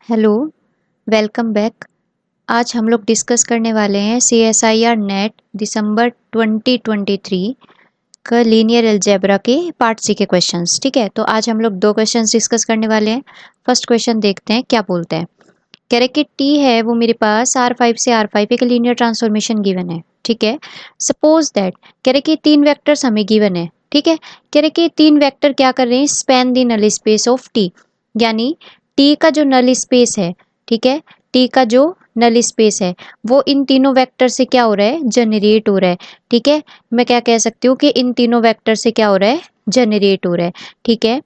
Hello, welcome back. आज हम लोग डिस्कस करने वाले हैं CSIR नेट दिसंबर 2023 का लीनियर अलजेब्रा के पार्ट सी के क्वेश्चंस। ठीक है, तो आज हम लोग दो क्वेश्चंस डिस्कस करने वाले हैं। फर्स्ट क्वेश्चन देखते हैं क्या बोलते हैं। कह रहे कि टी है वो मेरे पास R5 से R5 एक लीनियर ट्रांसफॉर्मेशन गिवन है। ठीक है, सपोज दैट कह रहे कि तीन वेक्टर्स हमें गिवन है। ठीक है, कह रहे कि तीन वेक्टर क्या कर रहे हैं, span the null space of T, यानी टी का जो नल स्पेस है, ठीक है, टी का जो नल स्पेस है वो इन तीनों वेक्टर से क्या हो रहा है, जनरेट हो रहा है। ठीक है, मैं क्या कह सकती हूँ कि इन तीनों वेक्टर से क्या हो रहा है, जनरेट हो रहा है। ठीक है,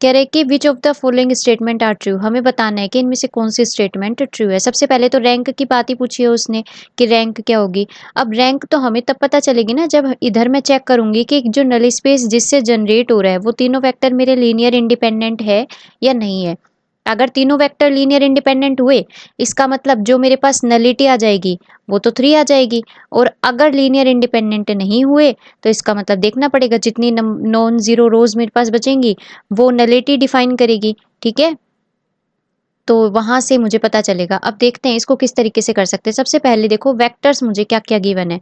कह रहे कि which of the following statement are true, हमें बताना है कि इनमें से कौन सी स्टेटमेंट ट्रू है। सबसे पहले तो रैंक की बात ही पूछी है उसने कि रैंक क्या होगी। अब रैंक तो हमें तब पता चलेगी ना जब इधर मैं चेक करूंगी कि जो नल स्पेस जिससे जनरेट हो रहा है वो तीनों वेक्टर मेरे लीनियर इंडिपेंडेंट है या नहीं है। अगर तीनों वेक्टर लीनियर इंडिपेंडेंट हुए इसका मतलब जो मेरे पास नलिटी आ जाएगी वो तो 3 आ जाएगी। और अगर लीनियर इंडिपेंडेंट नहीं हुए तो इसका मतलब देखना पड़ेगा जितनी नॉन जीरो रोज मेरे पास बचेंगी वो नलिटी डिफाइन करेगी। ठीक है, तो वहां से मुझे पता चलेगा। अब देखते हैं इसको किस तरीके से कर सकते हैं। सबसे पहले देखो वेक्टर्स मुझे क्या क्या गिवन है।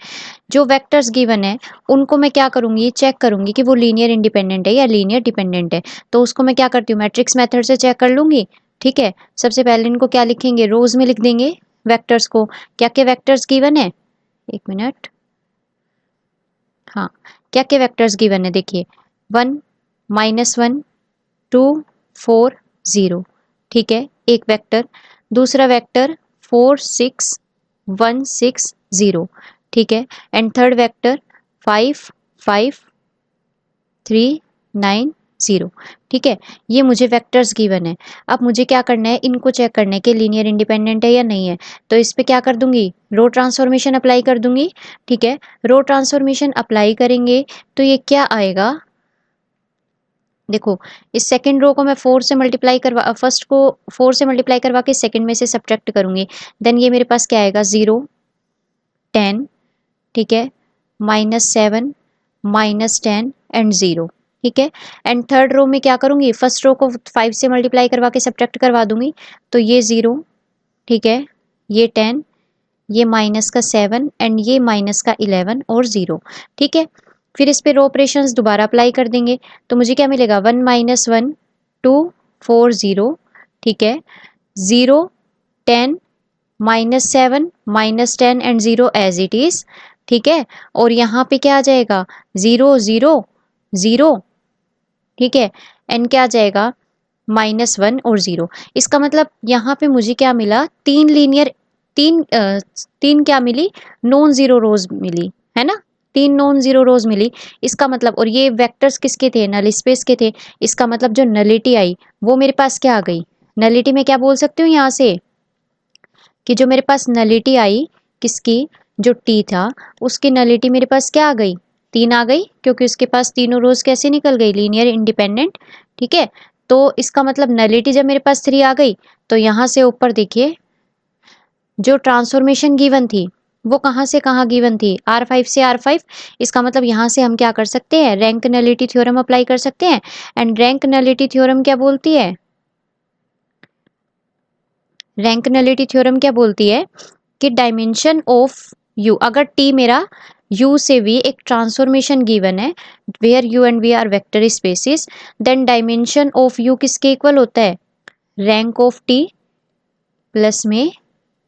जो वेक्टर्स गिवन है उनको मैं क्या करूंगी, चेक करूंगी कि वो लीनियर इंडिपेंडेंट है या लीनियर डिपेंडेंट है। तो उसको मैं क्या करती हूँ, मैट्रिक्स मेथड से चेक कर लूंगी। ठीक है, सबसे पहले इनको क्या लिखेंगे, रोज में लिख देंगे वेक्टर्स को। क्या क्या वेक्टर्स गिवन है, एक मिनट, हाँ, क्या क्या वेक्टर्स गिवन है देखिए, 1 -1 2 4 0। ठीक है, एक वेक्टर। दूसरा वेक्टर 4 6 1 6 0। ठीक है, एंड थर्ड वेक्टर 5 5 3 9 0। ठीक है, ये मुझे वेक्टर्स गिवन है। अब मुझे क्या करना है, इनको चेक करना है कि लीनियर इंडिपेंडेंट है या नहीं है। तो इस पे क्या कर दूंगी, रो ट्रांसफॉर्मेशन अप्लाई कर दूंगी। ठीक है, रो ट्रांसफॉर्मेशन अप्लाई करेंगे तो ये क्या आएगा, देखो इस सेकंड रो को मैं 4 से मल्टीप्लाई करवा, फर्स्ट को 4 से मल्टीप्लाई करवा के सेकंड में से सब्ट्रैक्ट करूंगी। देन ये मेरे पास क्या आएगा, 0 10। ठीक है, -7 -10 एंड 0। ठीक है, एंड थर्ड रो में क्या करूंगी, फर्स्ट रो को 5 से मल्टीप्लाई करवा के सब्ट्रैक्ट करवा दूंगी। तो ये 0, ठीक है, ये 10, ये -7 एंड ये -11 और 0। ठीक है, फिर इस पे रो ऑपरेशंस दोबारा अप्लाई कर देंगे। तो मुझे क्या मिलेगा, 1 -1 2 4 0। ठीक है, 0 10 -7 -10 एंड 0 एज इट इज। ठीक है, और यहाँ पे क्या आ जाएगा, 0 0 0। ठीक है, एंड क्या आ जाएगा, -1 और 0। इसका मतलब यहाँ पे मुझे क्या मिला, तीन लीनियर, तीन क्या मिली, नॉन जीरो रोज मिली है ना, तीन नॉन जीरो रोज मिली। इसका मतलब, और ये वेक्टर्स किसके थे, नल स्पेस के थे। इसका मतलब जो नलिटी आई वो मेरे पास क्या आ गई, नलिटी में क्या बोल सकती हूँ यहाँ से कि जो मेरे पास नलिटी आई किसकी, जो टी था उसकी नलिटी मेरे पास क्या आ गई, 3 आ गई, क्योंकि उसके पास तीनों रोज कैसे निकल गई, लीनियर इंडिपेंडेंट। ठीक है, तो इसका मतलब नलिटी जब मेरे पास 3 आ गई तो यहाँ से ऊपर देखिए जो ट्रांसफॉर्मेशन गिवन थी वो कहाँ से कहाँ गिवन थी, R5 से R5। इसका मतलब यहाँ से हम क्या कर सकते हैं, रैंक नलिटी थ्योरम अप्लाई कर सकते हैं। एंड रैंक नलिटी थ्योरम क्या बोलती है, रैंक नलिटी थ्योरम क्या बोलती है कि डायमेंशन ऑफ यू, अगर टी मेरा यू से भी एक ट्रांसफॉर्मेशन गिवन है where U and V are vector spaces, then dimension of U किसके इक्वल होता है, रैंक ऑफ टी प्लस में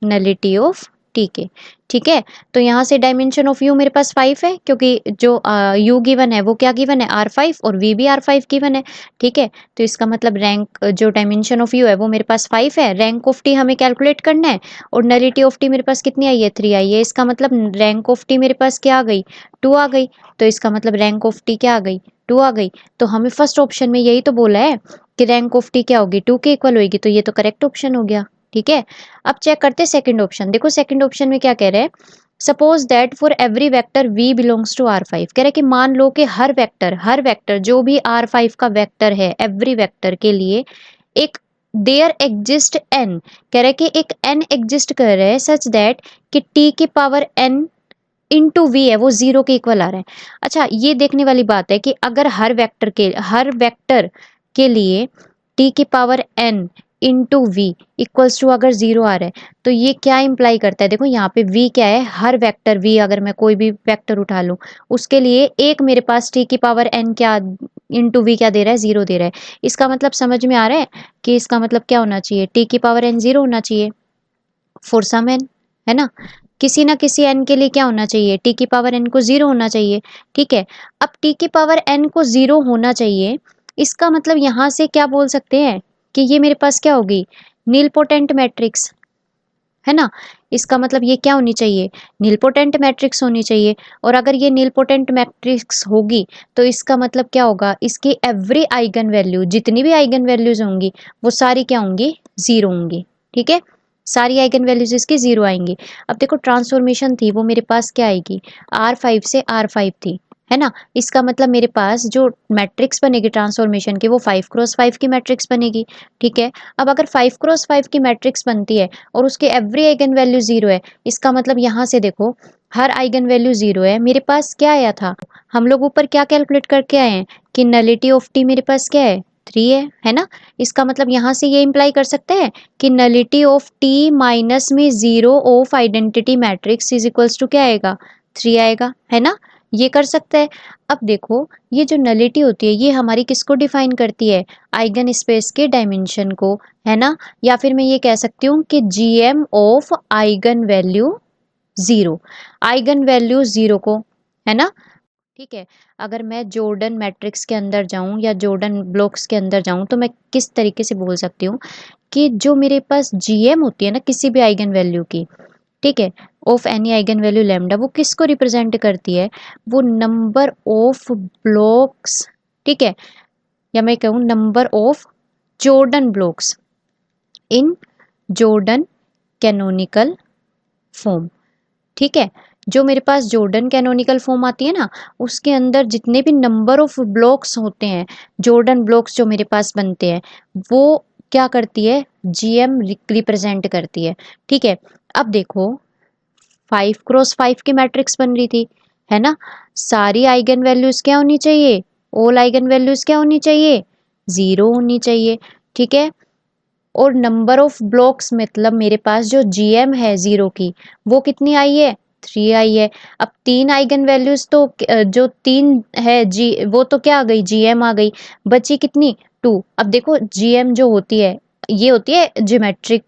नलिटी ऑफ टी के। ठीक है, तो यहाँ से डायमेंशन ऑफ यू मेरे पास 5 है क्योंकि जो यू गिवन है वो क्या गिवन है, R5, और वी भी R5 गिवन है। ठीक है, तो इसका मतलब रैंक जो डायमेंशन ऑफ यू है वो मेरे पास 5 है। रैंक ऑफ टी हमें कैलकुलेट करना है और नलिटी ऑफ टी मेरे पास कितनी आई है, 3 आई है। इसका मतलब रैंक ऑफ टी मेरे पास क्या आ गई, 2 आ गई। तो इसका मतलब रैंक ऑफ टी क्या आ गई, 2 आ गई। तो हमें फर्स्ट ऑप्शन में यही तो बोला है कि रैंक ऑफ टी क्या होगी, 2 के इक्वल होगी, तो ये तो करेक्ट ऑप्शन हो गया। ठीक है, अब चेक करते हैं सेकंड ऑप्शन। देखो सेकंड ऑप्शन में क्या कह रहे हैं, suppose that for every vector v belongs to R5। कह रहे कि मान लो कि हर वेक्टर जो भी R5 का वेक्टर है, एवरी वेक्टर के लिए एक देयर एग्जिस्ट n, कह रहे कि एक n एग्जिस्ट कर रहा है सच दैट कि t की पावर n इंटू वी है वो 0 के इक्वल आ रहा है। अच्छा, ये देखने वाली बात है कि अगर हर वेक्टर के लिए t की power n into V equals to अगर 0 आ रहा है तो ये क्या इंप्लाई करता है, देखो यहाँ पे वी क्या है, हर वेक्टर वी, अगर मैं कोई भी वेक्टर उठा लूँ उसके लिए एक मेरे पास टी की पावर एन क्या इंटू वी क्या दे रहा है, 0 दे रहा है। इसका मतलब समझ में आ रहा है कि इसका मतलब क्या होना चाहिए, टी की पावर एन 0 होना चाहिए फॉर सम एन, है ना। किसी ना किसी एन के लिए क्या होना चाहिए, टी की पावर एन को 0 होना चाहिए। ठीक है, अब टी की पावर एन को 0 होना चाहिए, इसका मतलब यहाँ से क्या बोल सकते हैं कि ये मेरे पास क्या होगी, नीलपोटेंट मैट्रिक्स, है ना। इसका मतलब ये क्या होनी चाहिए, नीलपोटेंट मैट्रिक्स होनी चाहिए। और अगर ये नीलपोटेंट मैट्रिक्स होगी तो इसका मतलब क्या होगा, इसकी एवरी आइगन वैल्यू, जितनी भी आइगन वैल्यूज होंगी वो सारी क्या होंगी, 0 होंगी। ठीक है, सारी आइगन वैल्यूज इसकी 0 आएंगी। अब देखो ट्रांसफॉर्मेशन थी वो मेरे पास क्या आएगी, R5 से R5 थी, है ना। इसका मतलब मेरे पास जो मैट्रिक्स बनेगी ट्रांसफॉर्मेशन की वो 5x5 की मैट्रिक्स बनेगी। ठीक है, अब अगर 5x5 की मैट्रिक्स बनती है और उसके एवरी आइगन वैल्यू 0 है, इसका मतलब यहाँ से देखो हर आइगन वैल्यू 0 है। मेरे पास क्या आया था, हम लोग ऊपर क्या कैलकुलेट करके आए हैं कि नलिटी ऑफ टी मेरे पास क्या है, 3 है ना। इसका मतलब यहाँ से ये इंप्लाई कर सकते हैं कि नलिटी ऑफ टी माइनस में 0 of identity matrix is equals to क्या आएगा, 3 आएगा, है ना। ये कर सकते हैं। अब देखो ये जो नलिटी होती है ये हमारी किसको डिफाइन करती है, आइगन स्पेस के डायमेंशन को, है ना। या फिर मैं ये कह सकती हूँ कि GM of eigen value 0, eigen value 0 को, है ना। ठीक है, अगर मैं जॉर्डन मैट्रिक्स के अंदर जाऊं या जॉर्डन ब्लॉक्स के अंदर जाऊं तो मैं किस तरीके से बोल सकती हूँ कि जो मेरे पास जीएम होती है ना किसी भी आइगन वैल्यू की, ठीक है, of any eigen value lambda, वो किसको रिप्रेजेंट करती है, वो नंबर ऑफ ब्लॉक्स, ठीक है, या मैं कहूँ number of Jordan blocks in Jordan canonical form. ठीक है, जो मेरे पास जॉर्डन कैनोनिकल फॉर्म आती है ना उसके अंदर जितने भी नंबर ऑफ ब्लॉक्स होते हैं, जॉर्डन ब्लॉक्स जो मेरे पास बनते हैं वो क्या करती है, जीएम रिप्रेजेंट करती है। ठीक है, अब देखो 5x5 की मैट्रिक्स बन रही थी, है ना। सारी आइगन वैल्यूज क्या होनी चाहिए, ऑल आइगन वैल्यूज क्या होनी चाहिए, 0 होनी चाहिए। ठीक है, और नंबर ऑफ ब्लॉक्स मतलब मेरे पास जो जीएम है 0 की वो कितनी आई है, 3 आई है। अब 3 आइगन वैल्यूज तो जो 3 है जी वो तो क्या आ गई, जीएम आ गई, बची कितनी, 2। अब देखो जीएम जो होती है ये होती है geometric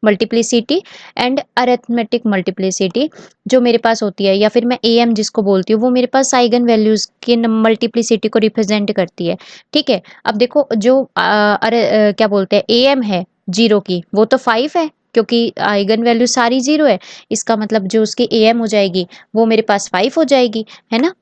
multiplicity and arithmetic multiplicity जो मेरे पास होती है, या फिर मैं एएम जिसको बोलती हूँ वो मेरे पास आइगन वैल्यूज की मल्टीप्लिसिटी को रिप्रेजेंट करती है। ठीक है, अब देखो जो क्या बोलते हैं एएम है 0 की वो तो 5 है क्योंकि आइगन वैल्यू सारी 0 है, इसका मतलब जो उसकी एएम हो जाएगी वो मेरे पास 5 हो जाएगी, है ना।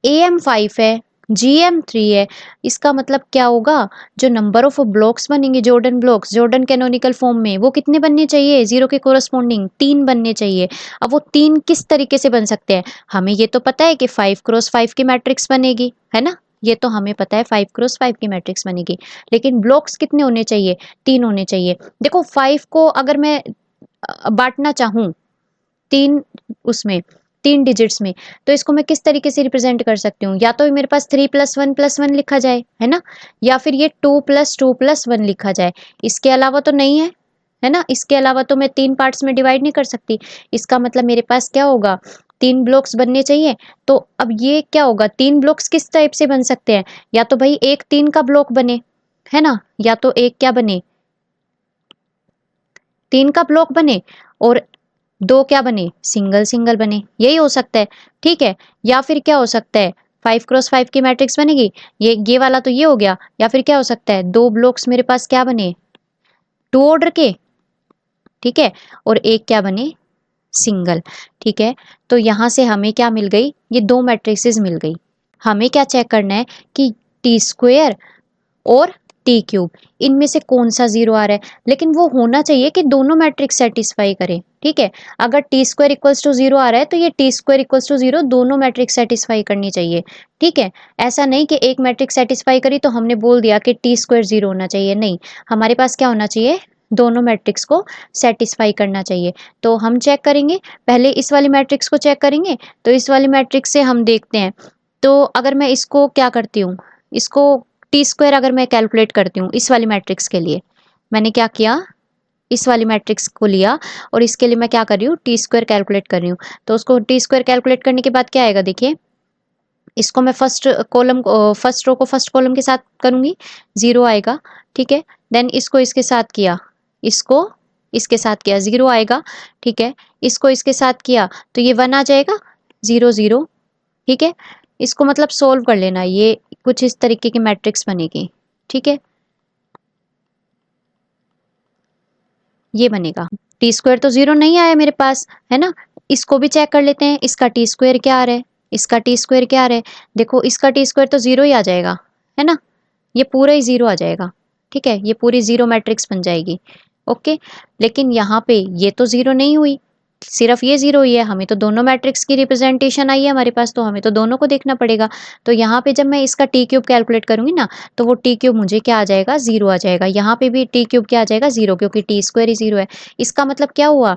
एएम 5 है, जीएम 3 है, इसका मतलब क्या होगा, जो नंबर ऑफ ब्लॉक्स बनेंगे Jordan blocks Jordan canonical form में वो कितने बनने चाहिए, 0 के कोरस्पॉन्डिंग 3 बनने चाहिए। अब वो 3 किस तरीके से बन सकते हैं, हमें ये तो पता है कि 5x5 की मैट्रिक्स बनेगी, है ना, ये तो हमें पता है 5x5 की मैट्रिक्स बनेगी, लेकिन ब्लॉक्स कितने होने चाहिए, 3 होने चाहिए। देखो 5 को अगर मैं बांटना चाहूँ 3 उसमें 3 डिजिट्स में तो इसको मैं किस तरीके से रिप्रेजेंट कर सकती हूँ, या तो मेरे पास 3+1+1 लिखा जाए, है ना, या फिर ये 2+2+1 लिखा जाए, इसके अलावा तो नहीं है ना, इसके अलावा तो मैं 3 पार्ट्स में डिवाइड नहीं कर सकती। इसका मतलब मेरे पास क्या होगा, 3 ब्लॉक्स बनने चाहिए। तो अब ये क्या होगा, 3 ब्लॉक्स किस टाइप से बन सकते हैं, या तो भाई एक 3 का ब्लॉक बने, है ना, या तो एक क्या बने, 3 का ब्लॉक बने और 2 क्या बने, सिंगल सिंगल बने, यही हो सकता है। ठीक है, या फिर क्या हो सकता है, 5x5 की मैट्रिक्स बनेगी, ये वाला तो ये हो गया, या फिर क्या हो सकता है 2 ब्लॉक्स मेरे पास क्या बने, 2 ऑर्डर के, ठीक है, और एक क्या बने, सिंगल। ठीक है, तो यहाँ से हमें क्या मिल गई, ये 2 मैट्रिक्सेस मिल गई। हमें क्या चेक करना है कि टी स्क्वेयर और टी क्यूब इनमें से कौन सा 0 आ रहा है, लेकिन वो होना चाहिए कि दोनों मैट्रिक्स सेटिस्फाई करें। ठीक है, अगर टी स्क्वायर इक्वल्स टू 0 आ रहा है तो ये टी स्क्वायर इक्वल्स टू 0 दोनों मैट्रिक्स सेटिस्फाई करनी चाहिए। ठीक है, ऐसा नहीं कि एक मैट्रिक्स सेटिस्फाई करी तो हमने बोल दिया कि टी स्क्वायर 0 होना चाहिए, नहीं, हमारे पास क्या होना चाहिए, दोनों मैट्रिक्स को सेटिस्फाई करना चाहिए। तो हम चेक करेंगे, पहले इस वाली मैट्रिक्स को चेक करेंगे, तो इस वाली मैट्रिक्स से हम देखते हैं। तो अगर मैं इसको क्या करती हूँ, इसको टी स्क्वायर अगर मैं कैलकुलेट करती हूँ इस वाली मैट्रिक्स के लिए, मैंने क्या किया, इस वाली मैट्रिक्स को लिया और इसके लिए मैं क्या कर रही हूँ, टी स्क्वायर कैलकुलेट कर रही हूँ। तो उसको टी स्क्वायर कैलकुलेट करने के बाद क्या आएगा, देखिए इसको मैं फर्स्ट कॉलम फर्स्ट रो को फर्स्ट कॉलम के साथ करूंगी, 0 आएगा। ठीक है, देन इसको इसके साथ किया, इसको इसके साथ किया, 0 आएगा। ठीक है, इसको इसके साथ किया तो ये 1 आ जाएगा, 0 0। ठीक है, इसको मतलब सोल्व कर लेना, ये कुछ इस तरीके की मैट्रिक्स बनेगी। ठीक है, ये बनेगा। टी स्क्वायर तो 0 नहीं आया मेरे पास, है ना। इसको भी चेक कर लेते हैं, इसका टी स्क्वायर क्या आ रहा है, इसका टी स्क्वायर क्या आ रहा है। देखो इसका टी स्क्वायर तो 0 ही आ जाएगा, है ना, ये पूरा ही 0 आ जाएगा। ठीक है, ये पूरी 0 मैट्रिक्स बन जाएगी। ओके, लेकिन यहाँ पे ये तो 0 नहीं हुई, सिर्फ ये 0 ही है। हमें तो दोनों मैट्रिक्स की रिप्रेजेंटेशन आई है हमारे पास, तो हमें तो दोनों को देखना पड़ेगा। तो यहाँ पे जब मैं इसका टी क्यूब कैलकुलेट करूंगी ना, तो वो टी क्यूब मुझे क्या आ जाएगा, 0 आ जाएगा। यहाँ पे भी टी क्यूब क्या आ जाएगा, 0, क्योंकि टी स्क्वायर ही 0 है। इसका मतलब क्या हुआ,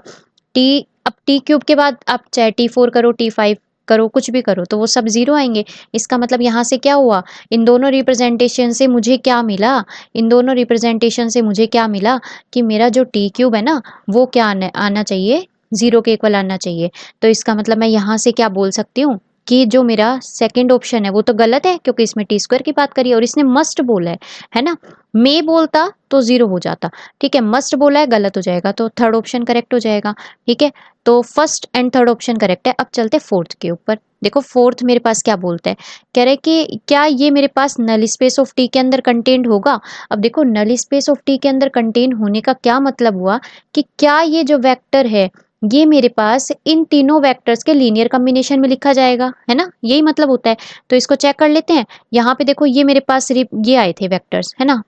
टी, अब टी क्यूब के बाद आप चाहे T4 करो, T5 करो, कुछ भी करो, तो वो सब 0 आएंगे। इसका मतलब यहाँ से क्या हुआ, इन दोनों रिप्रेजेंटेशन से मुझे क्या मिला, इन दोनों रिप्रेजेंटेशन से मुझे क्या मिला कि मेरा जो टी क्यूब है ना, वो क्या आना चाहिए, 0 के इक्वल आना चाहिए। तो इसका मतलब मैं यहाँ से क्या बोल सकती हूँ कि जो मेरा सेकंड ऑप्शन है वो तो गलत है, क्योंकि इसमें टी स्क्वायर की बात करी और इसने मस्ट बोला है ना। मे बोलता तो 0 हो जाता। ठीक है, मस्ट बोला है, गलत हो जाएगा, तो थर्ड ऑप्शन करेक्ट हो जाएगा। ठीक है, तो first and third option correct है। अब चलते फोर्थ के ऊपर। देखो फोर्थ मेरे पास क्या बोलता है, कह रहे कि क्या ये मेरे पास नल स्पेस ऑफ टी के अंदर कंटेन्ड होगा। अब देखो नल स्पेस ऑफ टी के अंदर कंटेन होने का क्या मतलब हुआ कि क्या ये जो वेक्टर है ये मेरे पास इन तीनों वेक्टर्स के लीनियर कॉम्बिनेशन में लिखा जाएगा, है ना, यही मतलब होता है। तो इसको चेक कर लेते हैं। यहाँ पे देखो ये मेरे पास ये आए थे वेक्टर्स, है ना।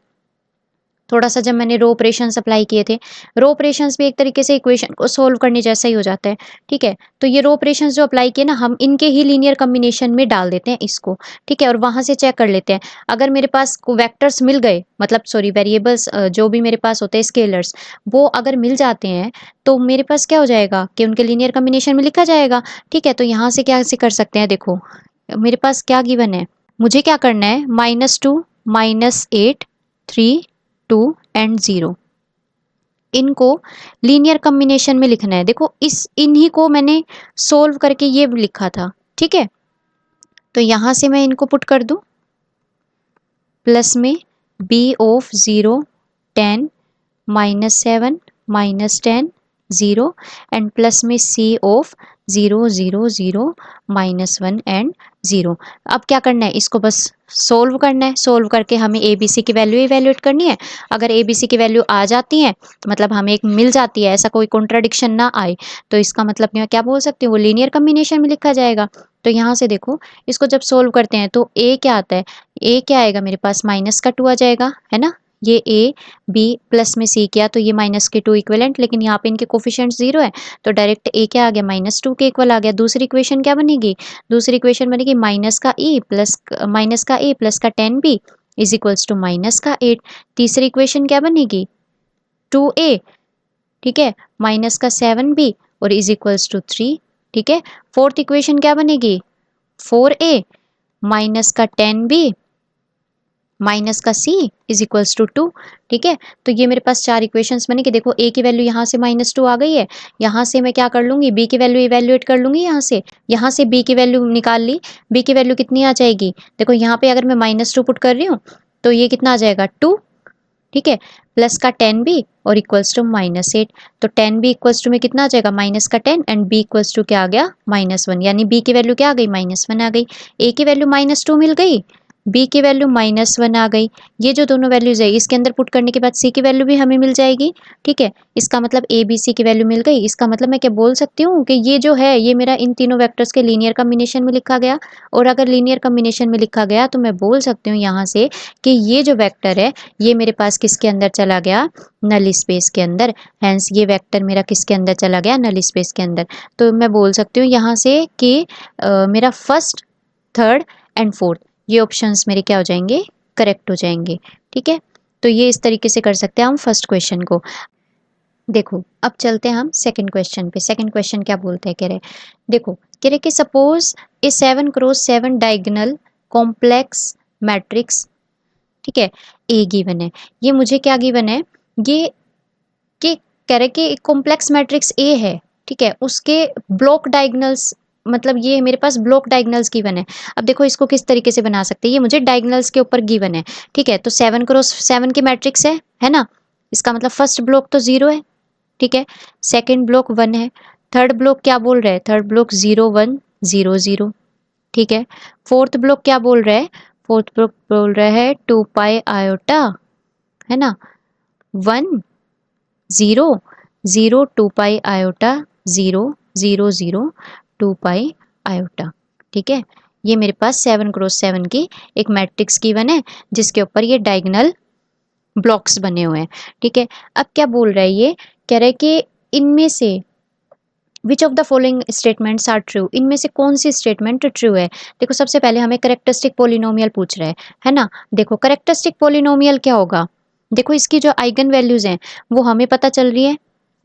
थोड़ा सा जब मैंने रो ऑपरेशंस अप्लाई किए थे, रो ऑपरेशंस भी एक तरीके से इक्वेशन को सोल्व करने जैसा ही हो जाता है। ठीक है, तो ये रो ऑपरेशंस जो अप्लाई किए ना, हम इनके ही लीनियर कॉम्बिनेशन में डाल देते हैं इसको। ठीक है, और वहां से चेक कर लेते हैं। अगर मेरे पास वेक्टर्स मिल गए, मतलब सॉरी वेरिएबल्स जो भी मेरे पास होते हैं स्केलर्स, वो अगर मिल जाते हैं तो मेरे पास क्या हो जाएगा कि उनके लीनियर कॉम्बिनेशन में लिखा जाएगा। ठीक है, तो यहाँ से क्या से कर सकते हैं, देखो मेरे पास क्या गिवन है, मुझे क्या करना है, -2 -8 3 2 एंड 0, इनको लीनियर कॉम्बिनेशन में लिखना है। देखो इस इन्हीं को मैंने सोल्व करके ये लिखा था। ठीक है, तो यहां से मैं इनको पुट कर दूं, प्लस में b ऑफ 0 10 -7 -10 0 एंड प्लस में c ऑफ 0 0 0 -1 एंड 0। अब क्या करना है, इसको बस सोल्व करना है। सोल्व करके हमें ए बी सी की वैल्यू इवैल्यूएट करनी है। अगर ए बी सी की वैल्यू आ जाती है, मतलब हमें एक मिल जाती है, ऐसा कोई कॉन्ट्राडिक्शन ना आए, तो इसका मतलब मैं क्या बोल सकती हूँ, वो लीनियर कॉम्बिनेशन में लिखा जाएगा। तो यहाँ से देखो इसको जब सोल्व करते हैं तो ए क्या आता है, ए क्या आएगा मेरे पास, -2 आ जाएगा, है ना। ये ए बी प्लस में सी किया तो ये -2 इक्विवेलेंट, लेकिन यहाँ पे इनके कोफिशिएंट 0 है, तो डायरेक्ट ए क्या आ गया, -2 के इक्वल आ गया। दूसरी इक्वेशन क्या बनेगी, दूसरी इक्वेशन बनेगी माइनस का ए प्लस का 10b इज इक्वल्स टू -8। तीसरी इक्वेशन क्या बनेगी, 2a, ठीक है, -7b और इज इक्वल्स टू 3। ठीक है, फोर्थ इक्वेशन क्या बनेगी, 4a का 10b का c इज इक्वल्स टू 2। ठीक है, तो ये मेरे पास 4 इक्वेशंस बने कि देखो a की वैल्यू यहाँ से -2 आ गई है, यहाँ से मैं क्या कर लूंगी, b की वैल्यू इवेल्युएट कर लूंगी, यहाँ से b की वैल्यू निकाल ली। b की वैल्यू कितनी आ जाएगी, देखो यहाँ पे अगर मैं -2 पुट कर रही हूँ तो ये कितना आ जाएगा, 2। ठीक है, प्लस का 10b और इक्वल्स टू -8, तो 10b इक्वल्स टू में कितना आ जाएगा, -10 एंड b इक्वल्स टू क्या आ गया, -1, यानी b की वैल्यू क्या आ गई, -1 आ गई। a की वैल्यू -2 मिल गई, b की वैल्यू -1 आ गई। ये जो दोनों वैल्यूज है इसके अंदर पुट करने के बाद c की वैल्यू भी हमें मिल जाएगी। ठीक है, इसका मतलब a b c की वैल्यू मिल गई। इसका मतलब मैं क्या बोल सकती हूँ कि ये जो है ये मेरा इन तीनों वेक्टर्स के लीनियर कॉम्बिनेशन में लिखा गया। और अगर लीनियर कॉम्बिनेशन में लिखा गया तो मैं बोल सकती हूँ यहाँ से कि ये जो वेक्टर है ये मेरे पास किसके अंदर चला गया, नल स्पेस के अंदर। हैंस ये वेक्टर मेरा किसके अंदर चला गया, नल स्पेस के अंदर। तो मैं बोल सकती हूँ यहाँ से कि मेरा फर्स्ट, थर्ड एंड फोर्थ ये ऑप्शंस मेरे क्या हो जाएंगे, करेक्ट हो जाएंगे। ठीक है, तो ये इस तरीके से कर सकते हैं हम फर्स्ट क्वेश्चन को। देखो अब चलते हैं हम सेकंड क्वेश्चन पे। सेकंड क्वेश्चन क्या बोलते हैं, कह रहे देखो, कह रहे कि सपोज ए 7x7 डायगोनल कॉम्प्लेक्स मैट्रिक्स, ठीक है, ए गिवन है। ये मुझे क्या गिवन है ये कि कह रहे कि कॉम्प्लेक्स मैट्रिक्स ए है, ठीक है, उसके ब्लॉक डायगोनल्स, मतलब ये मेरे पास ब्लॉक डायगोनल्स गिवन है। अब देखो इसको किस तरीके से बना सकते हैं, ये मुझे डायगोनल्स के ऊपर गिवन है, ठीक है। तो 7 क्रॉस 7 की मैट्रिक्स है ना। इसका मतलब फर्स्ट ब्लॉक तो 0 है, ठीक है। सेकेंड ब्लॉक 1 है। थर्ड ब्लॉक क्या बोल रहा है, थर्ड ब्लॉक 0 1 0 0, ठीक है। फोर्थ ब्लॉक क्या बोल रहा है, फोर्थ ब्लॉक बोल रहा है 2 पाई आयोटा, है ना, 1 0 0 2 पाई आयोटा 0 0 0 2 पाई आयोटा, ठीक है। ये मेरे पास 7 क्रॉस 7 की एक मैट्रिक्स गिवन है जिसके ऊपर ये डायगोनल ब्लॉक्स बने हुए हैं, ठीक है। अब क्या बोल रहा है, ये कह रहा है कि इनमें से which of the following statements are true, इनमें से कौन सी स्टेटमेंट ट्रू है। देखो सबसे पहले हमें करेक्टरिस्टिक पोलिनोमियल पूछ रहा है ना। देखो करेक्टरिस्टिक पोलिनोमियल क्या होगा, देखो इसकी जो आइगन वैल्यूज हैं वो हमें पता चल रही है।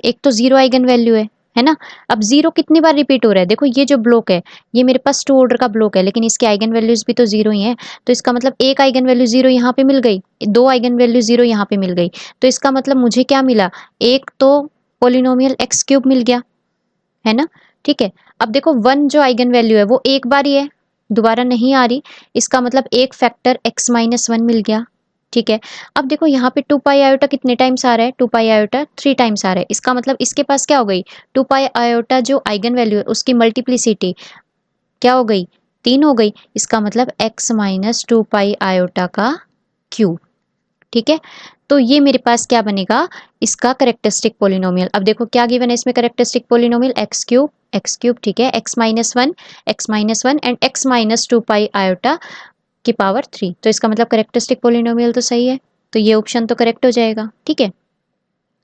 एक तो 0 आइगन वैल्यू है ना। अब 0 कितनी बार रिपीट हो रहा है, देखो ये जो ब्लॉक है ये मेरे पास 2 ऑर्डर का ब्लॉक है, लेकिन इसके आइगन वैल्यूज भी तो 0 ही है। तो इसका मतलब एक आइगन वैल्यू 0 यहाँ पे मिल गई, दो आइगन वैल्यू 0 यहाँ पे मिल गई। तो इसका मतलब मुझे क्या मिला, एक तो पोलिनोमियल एक्स क्यूब मिल गया, है ना, ठीक है। अब देखो 1 जो आइगन वैल्यू है वो एक बार ही है, दोबारा नहीं आ रही। इसका मतलब एक फैक्टर x माइनस 1 मिल गया, ठीक है। अब देखो यहाँ पे 2 पाई आयोटा कितने टाइम्स आ रहा है, 2 पाई आयोटा 3 टाइम्स आ रहा है। इसका मतलब इसके पास क्या हो गई, 2 पाई आयोटा जो आइगन वैल्यू है उसकी मल्टीप्लिसिटी क्या हो गई, 3 हो गई। इसका मतलब x माइनस 2 पाई आयोटा का क्यूब, ठीक है। तो ये मेरे पास क्या बनेगा, इसका करेक्टरिस्टिक पोलिनोमियल। अब देखो क्या गिवन है इसमें करेक्टरिस्टिक पोलिनोमियल, एक्स क्यूब, ठीक है, x minus one and x minus 2 pi iota की पावर 3। तो इसका मतलब करेक्टरिस्टिक पोलिनोमियल तो सही है, तो ये ऑप्शन तो करेक्ट हो जाएगा, ठीक है।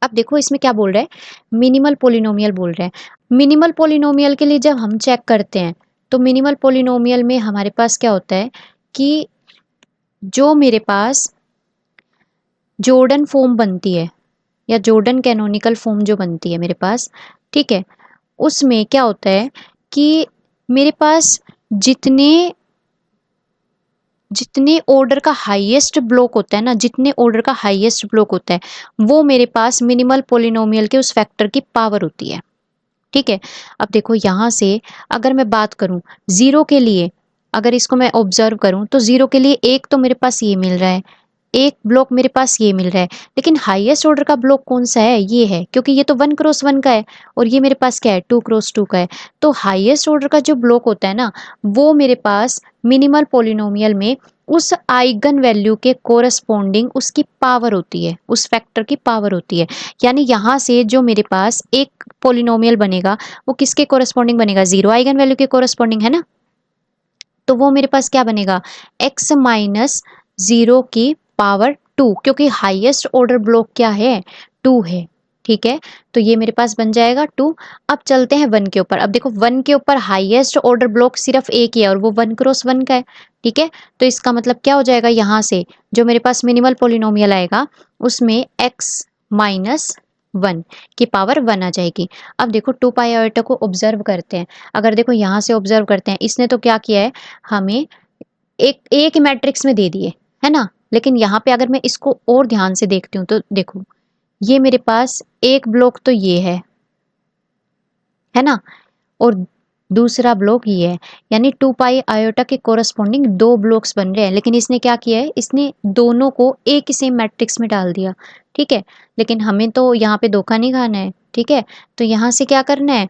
अब देखो इसमें क्या बोल रहा है, मिनिमल पोलिनोमियल बोल रहा है। मिनिमल पोलिनोमियल के लिए जब हम चेक करते हैं तो मिनिमल पोलिनोमियल में हमारे पास क्या होता है कि जो मेरे पास जॉर्डन फॉर्म बनती है या जॉर्डन कैनोनिकल फॉर्म जो बनती है मेरे पास, ठीक है, उसमें क्या होता है कि मेरे पास जितने जितने ऑर्डर का हाईएस्ट ब्लॉक होता है ना, जितने ऑर्डर का हाईएस्ट ब्लॉक होता है वो मेरे पास मिनिमल पोलिनोमियल के उस फैक्टर की पावर होती है, ठीक है। अब देखो यहाँ से अगर मैं बात करूँ जीरो के लिए, अगर इसको मैं ऑब्जर्व करूँ तो जीरो के लिए एक तो मेरे पास ये मिल रहा है, एक ब्लॉक मेरे पास ये मिल रहा है, लेकिन हाईएस्ट ऑर्डर का ब्लॉक कौन सा है, ये है, क्योंकि ये तो 1 क्रॉस 1 का है और ये मेरे पास क्या है 2 क्रॉस 2 का है। तो हाईएस्ट ऑर्डर का जो ब्लॉक होता है ना वो मेरे पास मिनिमल पोलिनोमियल में उस आइगन वैल्यू के कोरस्पॉन्डिंग उसकी पावर होती है, उस फैक्टर की पावर होती है। यानी यहाँ से जो मेरे पास एक पोलिनोमियल बनेगा वो किसके कोरस्पॉन्डिंग बनेगा, 0 आइगन वैल्यू के कोरस्पॉन्डिंग, है ना। तो वो मेरे पास क्या बनेगा, x माइनस 0 की पावर 2, क्योंकि हाईएस्ट ऑर्डर ब्लॉक क्या है 2 है, ठीक है। तो ये मेरे पास बन जाएगा 2। अब चलते हैं 1 के ऊपर। अब देखो 1 के ऊपर हाईएस्ट ऑर्डर ब्लॉक सिर्फ एक ही है और वो 1 क्रॉस 1 का है, ठीक है। तो इसका मतलब क्या हो जाएगा, यहाँ से जो मेरे पास मिनिमल पोलिनोमियल आएगा उसमें x माइनस 1 की पावर 1 आ जाएगी। अब देखो 2 पाई आयोटा को ऑब्जर्व करते हैं। अगर देखो यहाँ से ऑब्जर्व करते हैं, इसने तो क्या किया है, हमें एक मैट्रिक्स में दे दिए, है ना। लेकिन यहाँ पे अगर मैं इसको और ध्यान से देखती हूँ तो देखो ये मेरे पास एक ब्लॉक तो ये है ना, और दूसरा ब्लॉक ये है, यानी 2 पाई आयोटा के कोरस्पॉन्डिंग दो ब्लॉक्स बन रहे हैं। लेकिन इसने क्या किया है, इसने दोनों को एक ही सेम मैट्रिक्स में डाल दिया, ठीक है। लेकिन हमें तो यहाँ पे धोखा नहीं खाना है, ठीक है। तो यहाँ से क्या करना है,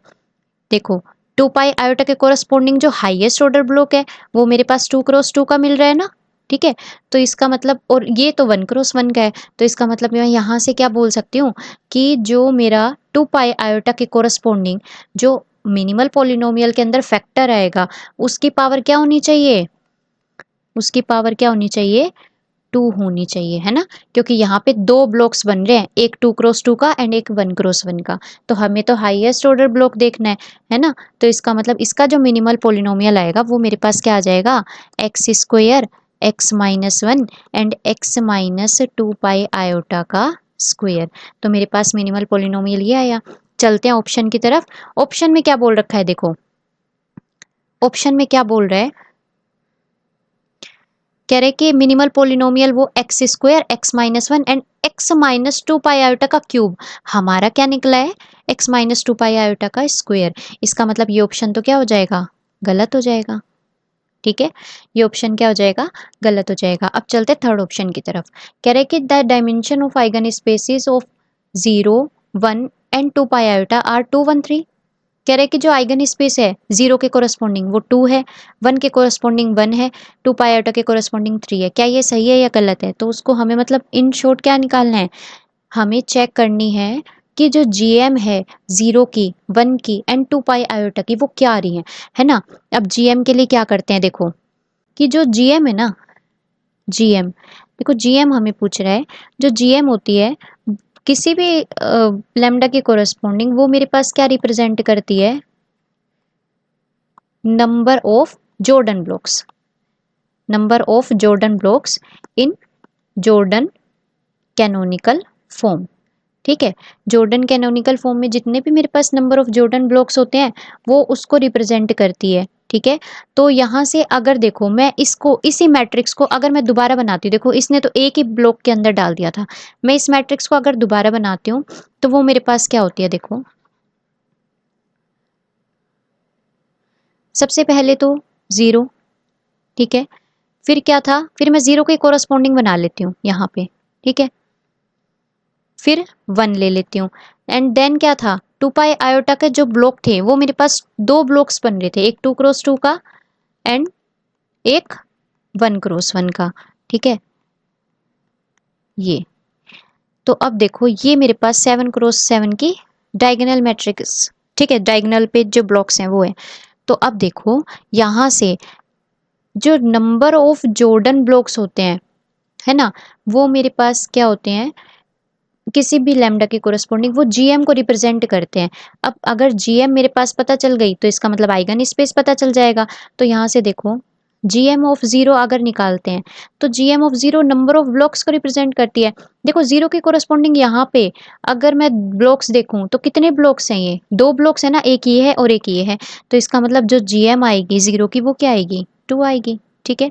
देखो 2 पाई आयोटा के कोरस्पॉन्डिंग जो हाईएस्ट ऑर्डर ब्लॉक है वो मेरे पास 2 क्रॉस 2 का मिल रहा है ना, ठीक है। तो इसका मतलब, और ये तो 1 क्रॉस 1 का है, तो इसका मतलब मैं यहाँ से क्या बोल सकती हूँ कि जो मेरा 2 पाई आयोटा के कोरस्पॉन्डिंग जो मिनिमल पोलिनोमियल के अंदर फैक्टर आएगा उसकी पावर क्या होनी चाहिए, उसकी पावर क्या होनी चाहिए, 2 होनी चाहिए, है ना। क्योंकि यहाँ पे दो ब्लॉक्स बन रहे हैं, एक 2 क्रॉस 2 का एंड एक 1 क्रॉस 1 का। तो हमें तो हाईएस्ट ऑर्डर ब्लॉक देखना है ना। तो इसका मतलब इसका जो मिनिमल पोलिनोमियल आएगा वो मेरे पास क्या आ जाएगा, x square x minus 1 and x minus 2 pi iota का स्क्वायर। तो मेरे पास मिनिमल पोलिनोमियल ये आया। चलते हैं ऑप्शन की तरफ। ऑप्शन में क्या बोल रखा है, देखो ऑप्शन में क्या बोल रहा है, कह रहे कि मिनिमल पोलिनोमियल वो x square x minus one and x minus two pi iota का क्यूब। हमारा क्या निकला है, एक्स माइनस टू पाई आयोटा का स्क्वायर। इसका मतलब ये ऑप्शन तो क्या हो जाएगा, गलत हो जाएगा। ठीक है, ये ऑप्शन क्या हो जाएगा, गलत हो जाएगा। अब चलते थर्ड ऑप्शन की तरफ। कह रहे कि the dimension of eigen spaces of 0 1 and 2 pi iota are 2 1 3। कह रहे कि जो आइगन स्पेस है 0 के कोरस्पॉन्डिंग वो 2 है, 1 के कोरस्पॉन्डिंग 1 है, 2 पाई आयोटा के कोरस्पॉन्डिंग 3 है। क्या ये सही है या गलत है? तो उसको हमें मतलब इन शॉर्ट क्या निकालना है, हमें चेक करनी है कि जो जीएम है 0 की, 1 की एंड 2 पाई आयोटा की वो क्या आ रही है ना। अब जीएम के लिए क्या करते हैं, देखो कि जो जीएम है ना, जीएम देखो, जीएम हमें पूछ रहा है, जो जीएम होती है किसी भी लैम्डा के कोरस्पॉन्डिंग वो मेरे पास क्या रिप्रेजेंट करती है, number of Jordan blocks, number of Jordan blocks in Jordan canonical form. ठीक है, जॉर्डन कैनोनिकल फॉर्म में जितने भी मेरे पास नंबर ऑफ जॉर्डन ब्लॉक्स होते हैं वो उसको रिप्रेजेंट करती है। ठीक है, तो यहाँ से अगर देखो मैं इसको, इसी मैट्रिक्स को अगर मैं दोबारा बनाती हूँ, देखो इसने तो एक ही ब्लॉक के अंदर डाल दिया था, मैं इस मैट्रिक्स को अगर दोबारा बनाती हूँ तो वो मेरे पास क्या होती है, देखो सबसे पहले तो 0। ठीक है, फिर क्या था, फिर मैं 0 के कोरस्पॉन्डिंग बना लेती हूँ यहाँ पे। ठीक है, फिर 1 ले लेती हूँ एंड देन क्या था, 2 पाई आयोटा के जो ब्लॉक थे वो मेरे पास दो ब्लॉक्स बन रहे थे, एक 2 क्रॉस 2 का एंड एक 1 क्रॉस 1 का। ठीक है, ये तो अब देखो ये मेरे पास 7 क्रॉस 7 की डायगोनल मैट्रिक्स। ठीक है, डायगोनल पे जो ब्लॉक्स हैं वो है। तो अब देखो यहाँ से जो नंबर ऑफ जॉर्डन ब्लॉक्स होते हैं, है ना, वो मेरे पास क्या होते हैं, किसी भी लैम्डा के कोरस्पॉन्डिंग वो जीएम को रिप्रेजेंट करते हैं। अब अगर जीएम मेरे पास पता चल गई तो इसका मतलब आइगन स्पेस पता चल जाएगा। तो यहाँ से देखो जीएम ऑफ 0 अगर निकालते हैं तो GM of 0 number of blocks को रिप्रेजेंट करती है। देखो 0 के कोरस्पॉन्डिंग यहाँ पे अगर मैं ब्लॉक्स देखूं तो कितने ब्लॉक्स हैं, ये 2 ब्लॉक्स है ना, एक ये है और एक ये है। तो इसका मतलब जो जीएम आएगी 0 की वो क्या आएगी, 2 आएगी। ठीक है,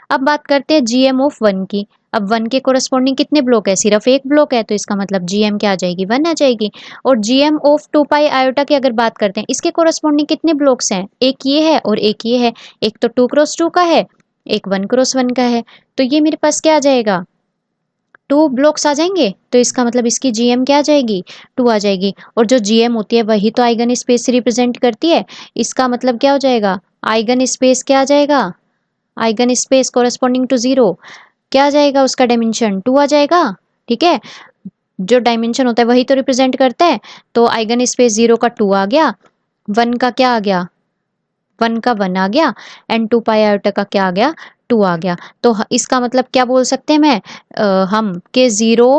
अब बात करते हैं जीएम ऑफ 1 की। अब 1 के कोरस्पॉन्डिंग कितने ब्लॉक है, सिर्फ एक ब्लॉक है, तो इसका मतलब जीएम क्या आ जाएगी, 1 आ जाएगी। और जीएम ऑफ 2 पाई आयोटा की अगर बात करते हैं, इसके कोरस्पॉन्डिंग कितने ब्लॉक्स हैं, एक ये है और एक ये है, एक तो 2 क्रॉस 2 का है, एक 1 क्रॉस 1 का है। तो ये मेरे पास क्या आ जाएगा, 2 ब्लॉक्स आ जाएंगे। तो इसका मतलब इसकी जीएम क्या आ जाएगी, 2 आ जाएगी। और जो जीएम होती है वही तो आइगन स्पेस से रिप्रेजेंट करती है। इसका मतलब क्या हो जाएगा, आइगन स्पेस क्या आ जाएगा, आइगन स्पेस कोरस्पॉन्डिंग टू 0 क्या आ जाएगा, उसका डायमेंशन 2 आ जाएगा। ठीक है, जो डायमेंशन होता है वही तो रिप्रेजेंट करता है। तो आइगन स्पेस 0 का 2 आ गया, 1 का क्या आ गया, 1 का 1 आ गया एंड 2 पाई आयोटा का क्या आ गया, 2 आ गया। तो इसका मतलब क्या बोल सकते हैं मैं, हम के 0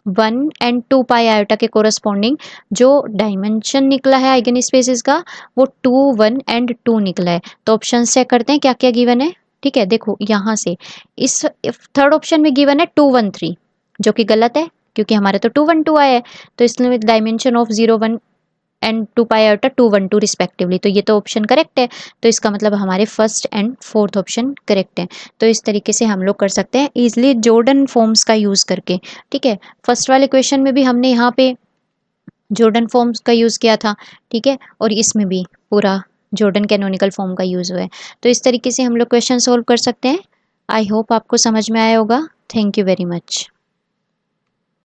1 एंड 2 पाई आयोटा के कोरस्पॉन्डिंग जो डायमेंशन निकला है आइगन स्पेसेस का वो 2 1 एंड 2 निकला है। तो ऑप्शन चेक करते हैं क्या क्या गिवन है। ठीक है, देखो यहाँ से इस थर्ड ऑप्शन में गिवन है 2 1 3, जो कि गलत है क्योंकि हमारे तो 2 1 2 आया है। तो इसमें dimension of 0 1 and 2 pi iota 2 1 2 respectively, तो ये तो ऑप्शन करेक्ट है। तो इसका मतलब हमारे first and fourth option correct है। तो इस तरीके से हम लोग कर सकते हैं इजिली जॉर्डन फॉर्म्स का यूज़ करके। ठीक है, फर्स्ट वाले क्वेश्चन में भी हमने यहाँ पे जॉर्डन फॉर्म्स का यूज़ किया था। ठीक है, और इसमें भी पूरा जॉर्डन कैनोनिकल फॉर्म का यूज़ हुआ है। तो इस तरीके से हम लोग क्वेश्चन सोल्व कर सकते हैं। आई होप आपको समझ में आया होगा। Thank you very much.